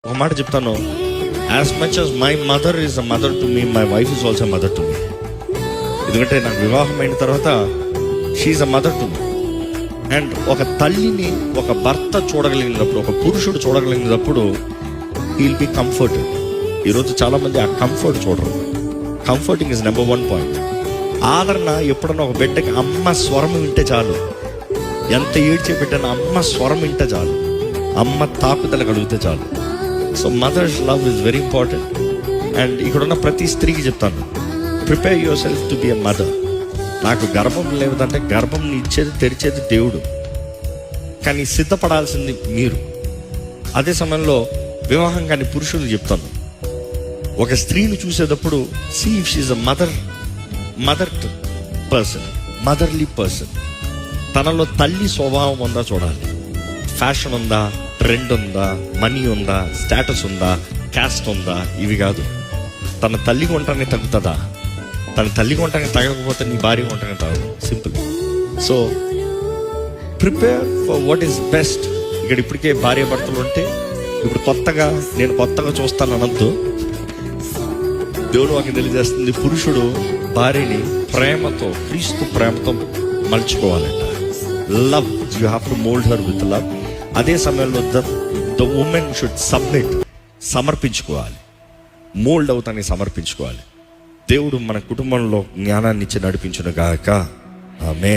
ఒక మాట చెప్తాను, as much as my mother is a mother to me, my wife is also mother to me. ఎందుకంటే నాకు వివాహం అయిన తర్వాత she a mother to me. And ఒక తల్లిని ఒక భర్త చూడగలిగినప్పుడు, ఒక పురుషుడు చూడగలిగినప్పుడు హీ విల్ బి కంఫర్టెడ్. ఈరోజు చాలామంది ఆ కంఫర్ట్ చూడరు. Comforting is number 1 point. ఆదరణ ఎప్పుడన్నా ఒక బిడ్డకి అమ్మ స్వరం వింటే చాలు, ఎంత ఏడ్చే బిడ్డన అమ్మ స్వరం వింటే చాలు, అమ్మ తాకుదల కలిగితే చాలు. So mother's love is very important. And ఇక్కడున్న ప్రతి స్త్రీకి చెప్తాను, prepare yourself to be a mother. నాకు గర్భం లేదంటే గర్భం ఇచ్చేది తెరిచేది దేవుడు, కానీ సిద్ధపడాల్సింది మీరు. అదే సమయంలో వివాహం కానీ పురుషులు చెప్తాను, ఒక స్త్రీని చూసేటప్పుడు see if she is a mother person, motherly person. తనలో తల్లి స్వభావం ఉందా చూడాలి. ఫ్యాషన్ ఉందా, ట్రెండ్ ఉందా, మనీ ఉందా, స్టేటస్ ఉందా, క్యాస్ట్ ఉందా, ఇవి కాదు. తన తల్లి కొంటానే తగ్గుతుందా, తన తల్లి కొంటానే తగ్గకపోతే నీ భార్య కొంటానే తగ్గదు. Simple. So prepare for what is best. ఇక్కడ ఇప్పటికే భార్య భర్తలు ఉంటే ఇప్పుడు నేను కొత్తగా చూస్తాను అనొద్దు. దేవుడు వాకి తెలియజేస్తుంది, పురుషుడు భార్యని ప్రేమతో, క్రీస్తు ప్రేమతో మలుచుకోవాలంట. Love, you have to mould her with love. అదే సమయంలో ద ఉమెన్ షుడ్ సబ్మిట్, సమర్పించుకోవాలి. మోల్డ్ అవుతానికి సమర్పించుకోవాలి. దేవుడు మన కుటుంబంలో జ్ఞానాన్ని ఇచ్చి నడిపించును గాక. ఆమేన్.